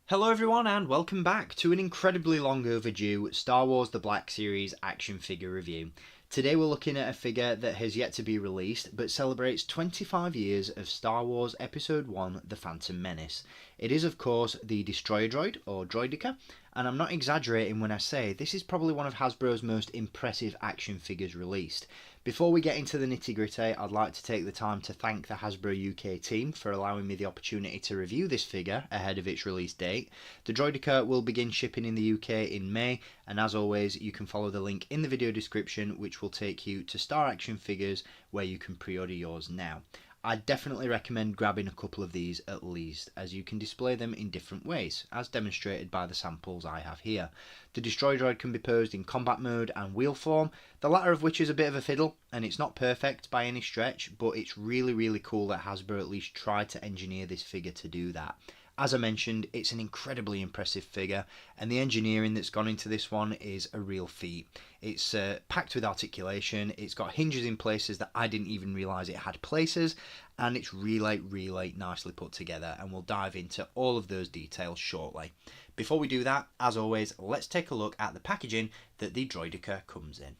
Hello everyone and welcome back to an incredibly long overdue Star Wars The Black Series action figure review. Today we're looking at a figure that has yet to be released but celebrates 25 years of Star Wars Episode 1 The Phantom Menace. It is of course the Destroyer Droid, or Droideka, and I'm not exaggerating when I say this is probably one of Hasbro's most impressive action figures released. Before we get into the nitty gritty, I'd like to take the time to thank the Hasbro UK team for allowing me the opportunity to review this figure ahead of its release date. The Droideka will begin shipping in the UK in May, and as always you can follow the link in the video description which will take you to Star Action Figures where you can pre-order yours now. I definitely recommend grabbing a couple of these at least, as you can display them in different ways, as demonstrated by the samples I have here. The Destroy Droid can be posed in combat mode and wheel form, the latter of which is a bit of a fiddle, and it's not perfect by any stretch, but it's really cool that Hasbro at least tried to engineer this figure to do that. As I mentioned, it's an incredibly impressive figure, and the engineering that's gone into this one is a real feat. It's packed with articulation, it's got hinges in places that I didn't even realise it had places, and it's really nicely put together, and we'll dive into all of those details shortly. Before we do that, as always, let's take a look at the packaging that the Droideka comes in.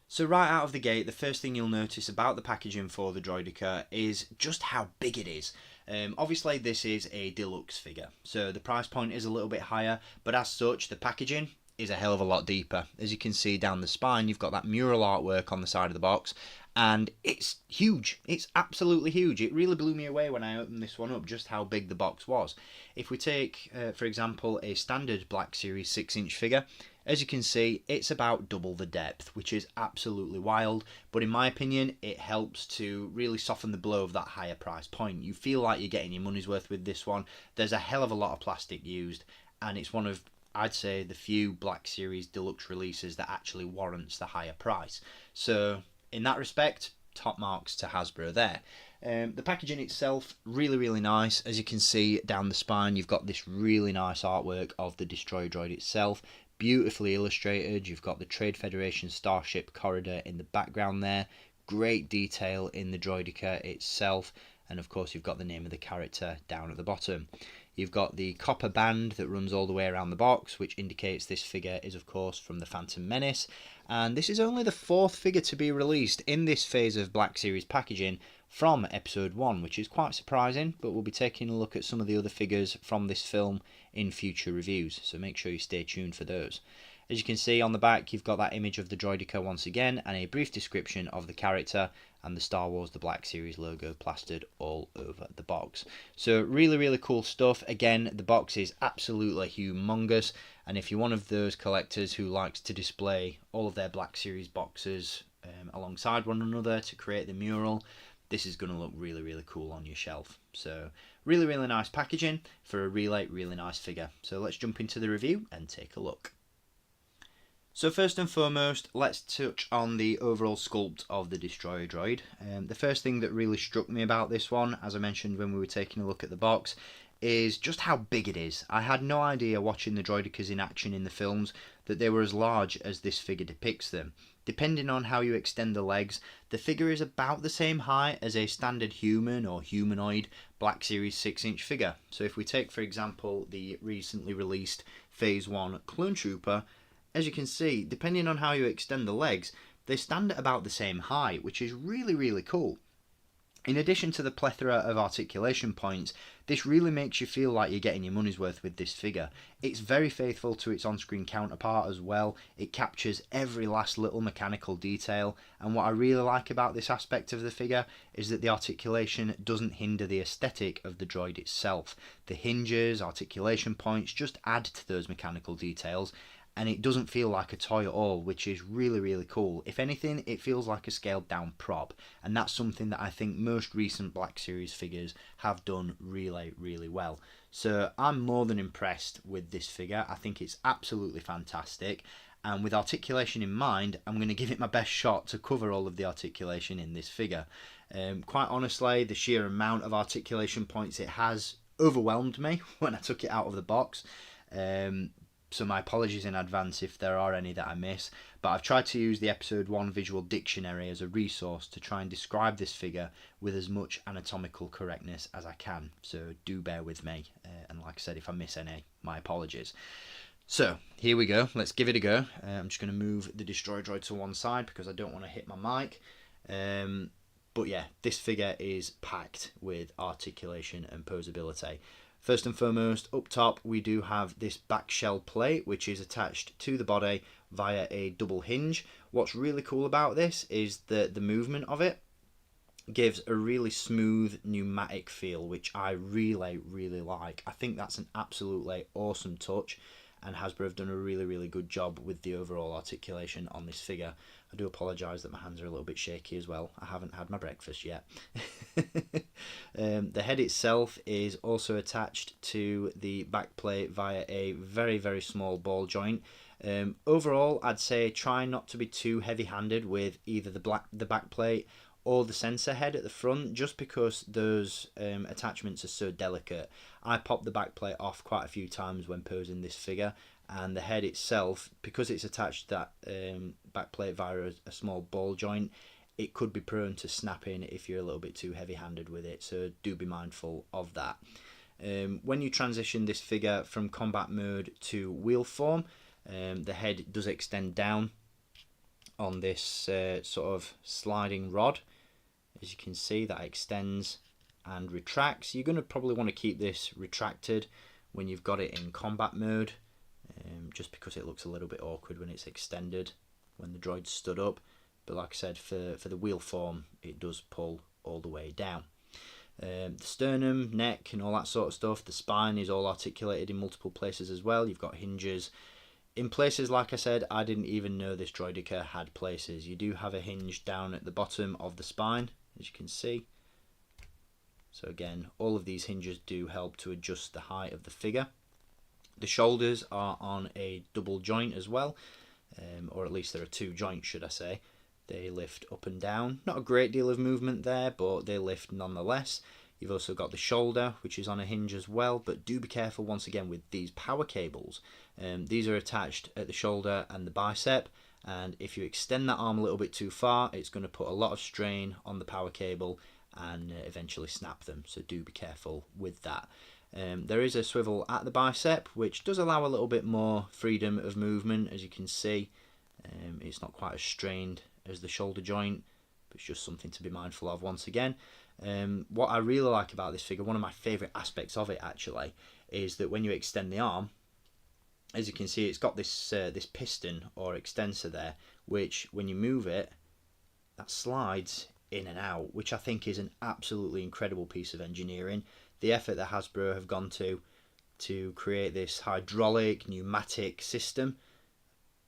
So right out of the gate, the first thing you'll notice about the packaging for the Droideka is just how big it is. Obviously this is a deluxe figure, so the price point is a little bit higher, but as such the packaging is a hell of a lot deeper. As you can see down the spine, you've got that mural artwork on the side of the box, and it's huge. It's absolutely huge. It really blew me away when I opened this one up, just how big the box was. If we take, for example, a standard Black Series 6-inch figure, as you can see, it's about double the depth, which is absolutely wild, but in my opinion, it helps to really soften the blow of that higher price point. You feel like you're getting your money's worth with this one. There's a hell of a lot of plastic used, and it's one of, I'd say, the few Black Series deluxe releases that actually warrants the higher price. So, in that respect, top marks to Hasbro there. The packaging itself, really nice. As you can see down the spine, you've got this really nice artwork of the Destroyer Droid itself. Beautifully illustrated. You've got the Trade Federation Starship corridor in the background there. Great detail in the Droideka itself. And of course you've got the name of the character down at the bottom. You've got the copper band that runs all the way around the box, which indicates this figure is of course from the Phantom Menace. And this is only the 4th figure to be released in this phase of Black Series packaging from Episode 1, which is quite surprising, but we'll be taking a look at some of the other figures from this film in future reviews, so make sure you stay tuned for those. As you can see on the back, you've got that image of the Droideka once again, and a brief description of the character and the Star Wars The Black Series logo plastered all over the box. So really cool stuff. Again, the box is absolutely humongous, and if you're one of those collectors who likes to display all of their Black Series boxes alongside one another to create the mural, this is going to look really cool on your shelf. So really nice packaging for a really nice figure. So let's jump into the review and take a look. So first and foremost, let's touch on the overall sculpt of the Destroyer Droid. The first thing that really struck me about this one, as I mentioned when we were taking a look at the box, is just how big it is. I had no idea watching the Droidekas in action in the films that they were as large as this figure depicts them. Depending on how you extend the legs, the figure is about the same height as a standard human or humanoid Black Series 6-inch figure. So if we take for example the recently released Phase 1 Clone Trooper, as you can see, depending on how you extend the legs, they stand at about the same height, which is really cool. In addition to the plethora of articulation points, this really makes you feel like you're getting your money's worth with this figure. It's very faithful to its on-screen counterpart as well. It captures every last little mechanical detail, and what I really like about this aspect of the figure is that the articulation doesn't hinder the aesthetic of the droid itself. The hinges, articulation points just add to those mechanical details, and it doesn't feel like a toy at all, which is really cool. If anything, it feels like a scaled down prop, and that's something that I think most recent Black Series figures have done really well. So I'm more than impressed with this figure. I think it's absolutely fantastic, and with articulation in mind, I'm going to give it my best shot to cover all of the articulation in this figure. Quite honestly, the sheer amount of articulation points it has overwhelmed me when I took it out of the box. So my apologies in advance if there are any that I miss, but I've tried to use the Episode 1 visual dictionary as a resource to try and describe this figure with as much anatomical correctness as I can, so do bear with me and like I said, if I miss any, my apologies. So here we go, let's give it a go. I'm just going to move the Destroy Droid to one side because I don't want to hit my mic. But yeah, this figure is packed with articulation and posability. First and foremost, up top we do have this back shell plate which is attached to the body via a double hinge. What's really cool about this is that the movement of it gives a really smooth pneumatic feel, which I really like. I think that's an absolutely awesome touch, and Hasbro have done a really good job with the overall articulation on this figure. I do apologise that my hands are a little bit shaky as well. I haven't had my breakfast yet. The head itself is also attached to the back plate via a very small ball joint. Overall, I'd say try not to be too heavy-handed with either the back plate or the sensor head at the front, just because those attachments are so delicate. I popped the back plate off quite a few times when posing this figure, and the head itself, because it's attached to that back plate via a small ball joint, it could be prone to snapping if you're a little bit too heavy-handed with it, so do be mindful of that. When you transition this figure from combat mode to wheel form, the head does extend down on this sort of sliding rod. As you can see, that extends and retracts. You're going to probably want to keep this retracted when you've got it in combat mode, just because it looks a little bit awkward when it's extended when the droid stood up. But like I said, for the wheel form, it does pull all the way down. The sternum, neck and all that sort of stuff, the spine is all articulated in multiple places as well. You've got hinges in places, like I said, I didn't even know this Droideka had places. You do have a hinge down at the bottom of the spine, as you can see. So again, all of these hinges do help to adjust the height of the figure. The shoulders are on a double joint as well, or at least there are two joints, should I say. They lift up and down. Not a great deal of movement there, but they lift nonetheless. You've also got the shoulder, which is on a hinge as well, but do be careful once again with these power cables. These are attached at the shoulder and the bicep, and if you extend that arm a little bit too far, it's going to put a lot of strain on the power cable and eventually snap them, so do be careful with that. There is a swivel at the bicep, which does allow a little bit more freedom of movement, as you can see. It's not quite as strained as the shoulder joint, but it's just something to be mindful of once again. What I really like about this figure, one of my favourite aspects of it actually, is that when you extend the arm, as you can see, it's got this this piston or extensor there, which when you move it, that slides in and out, which I think is an absolutely incredible piece of engineering. The effort that Hasbro have gone to create this hydraulic pneumatic system,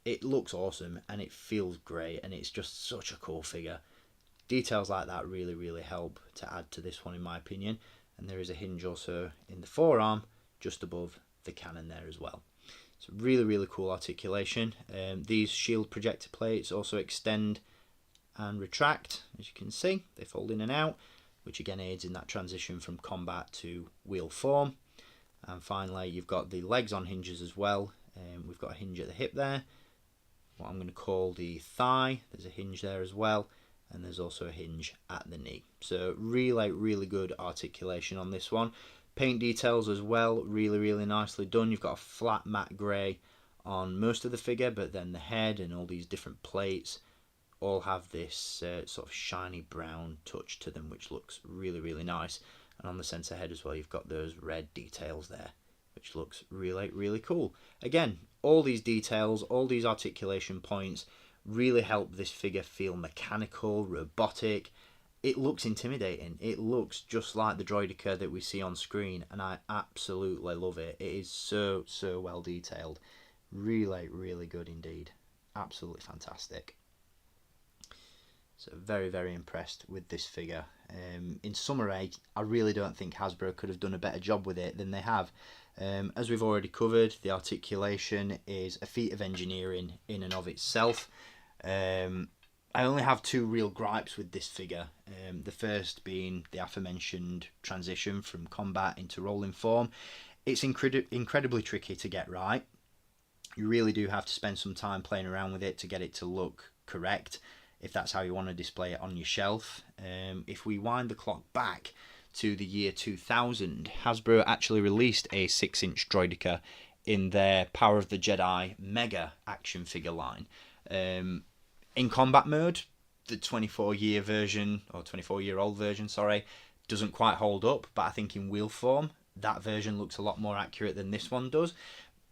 it looks awesome and it feels great, and it's just such a cool figure. Details like that really help to add to this one in my opinion, and there is a hinge also in the forearm just above the cannon there as well. It's really cool articulation. These shield projector plates also extend and retract, as you can see. They fold in and out, which again aids in that transition from combat to wheel form. And finally, you've got the legs on hinges as well. We've got a hinge at the hip there, what I'm going to call the thigh. There's a hinge there as well, and there's also a hinge at the knee. So really good articulation on this one. Paint details as well, really nicely done. You've got a flat matte grey on most of the figure, but then the head and all these different plates all have this sort of shiny brown touch to them, which looks really nice. And on the sensor head as well, you've got those red details there, which looks really cool. Again, all these details, all these articulation points really help this figure feel mechanical, robotic. It looks intimidating. It looks just like the Droideka that we see on screen, and I absolutely love it. It is so well detailed. Really good indeed. Absolutely fantastic. So very impressed with this figure. In summary, I really don't think Hasbro could have done a better job with it than they have. As we've already covered, the articulation is a feat of engineering in and of itself. I only have two real gripes with this figure. The first being the aforementioned transition from combat into rolling form. It's incredibly tricky to get right. You really do have to spend some time playing around with it to get it to look correct, if that's how you want to display it on your shelf. If we wind the clock back to the year 2000, Hasbro actually released a 6-inch Droideka in their Power of the Jedi Mega action figure line. In combat mode, the 24-year version, or 24-year-old version, sorry, doesn't quite hold up, but I think in wheel form, that version looks a lot more accurate than this one does.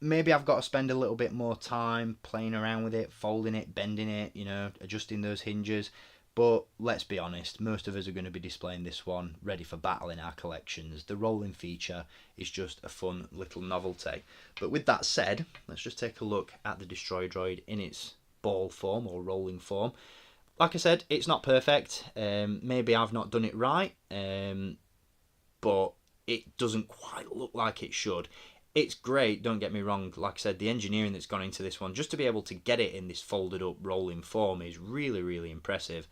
Maybe I've got to spend a little bit more time playing around with it, folding it, bending it, you know, adjusting those hinges. But let's be honest, most of us are going to be displaying this one ready for battle in our collections. The rolling feature is just a fun little novelty. But with that said, let's just take a look at the Destroy Droid in its ball form or rolling form. Like I said, it's not perfect. Maybe I've not done it right, but it doesn't quite look like it should. It's great, don't get me wrong. Like I said, the engineering that's gone into this one, just to be able to get it in this folded up rolling form is really, really impressive.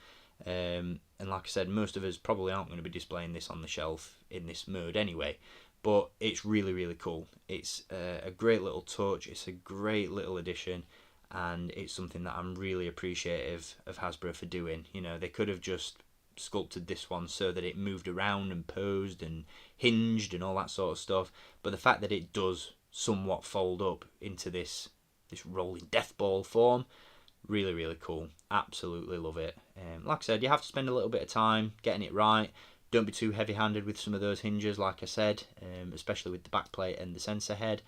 And like I said, most of us probably aren't going to be displaying this on the shelf in this mode anyway. But it's really, really cool. It's a great little touch. It's a great little addition. And it's something that I'm really appreciative of Hasbro for doing. You know, they could have just sculpted this one so that it moved around and posed and hinged and all that sort of stuff, but the fact that it does somewhat fold up into this rolling death ball form, really, really cool. Absolutely love it. Like I said, you have to spend a little bit of time getting it right. Don't be too heavy-handed with some of those hinges, like I said, especially with the backplate and the sensor head,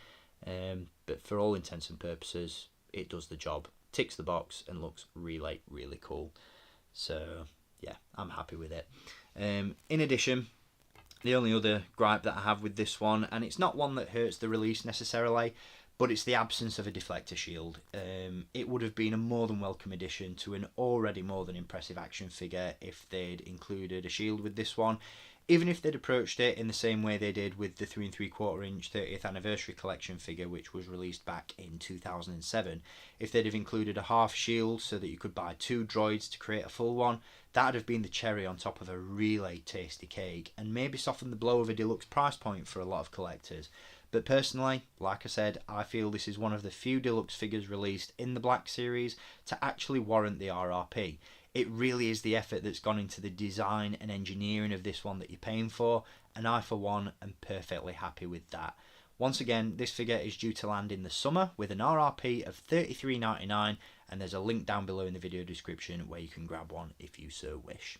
but for all intents and purposes, it does the job, ticks the box, and looks really, really cool. So yeah, I'm happy with it. In addition, the only other gripe that I have with this one, and it's not one that hurts the release necessarily, but it's the absence of a deflector shield. It would have been a more than welcome addition to an already more than impressive action figure if they'd included a shield with this one. Even if they'd approached it in the same way they did with the 3 3/4 inch 30th anniversary collection figure, which was released back in 2007, if they'd have included a half shield so that you could buy 2 droids to create a full one, that would have been the cherry on top of a really tasty cake, and maybe softened the blow of a deluxe price point for a lot of collectors. But personally, like I said, I feel this is one of the few deluxe figures released in the Black Series to actually warrant the RRP. It really is the effort that's gone into the design and engineering of this one that you're paying for, and I for one am perfectly happy with that. Once again, this figure is due to land in the summer with an RRP of $33.99, and there's a link down below in the video description where you can grab one if you so wish.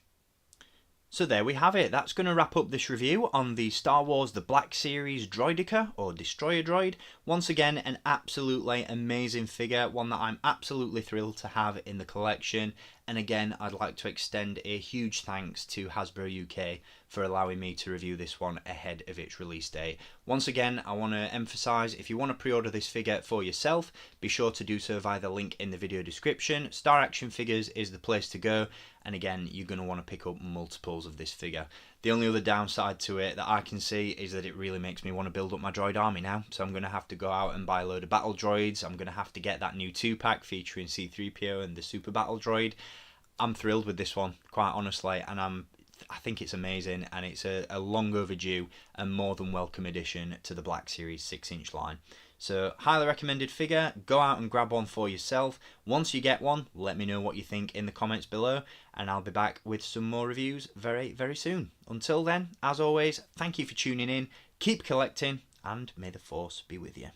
So there we have it. That's going to wrap up this review on the Star Wars The Black Series Droideka, or Destroyer Droid. Once again, an absolutely amazing figure, one that I'm absolutely thrilled to have in the collection. And again, I'd like to extend a huge thanks to Hasbro UK for allowing me to review this one ahead of its release date. Once again, I want to emphasise, if you want to pre-order this figure for yourself, be sure to do so via the link in the video description. Star Action Figures is the place to go, and again, you're going to want to pick up multiples of this figure. The only other downside to it that I can see is that it really makes me want to build up my droid army now, so I'm going to have to go out and buy a load of battle droids. I'm going to have to get that new 2-pack featuring C-3PO and the Super Battle Droid. I'm thrilled with this one, quite honestly, and I think it's amazing, and it's a long overdue and more than welcome addition to the Black Series 6-inch line. So, highly recommended figure. Go out and grab one for yourself. Once you get one, let me know what you think in the comments below, and I'll be back with some more reviews very, very soon. Until then, as always, thank you for tuning in, keep collecting, and may the Force be with you.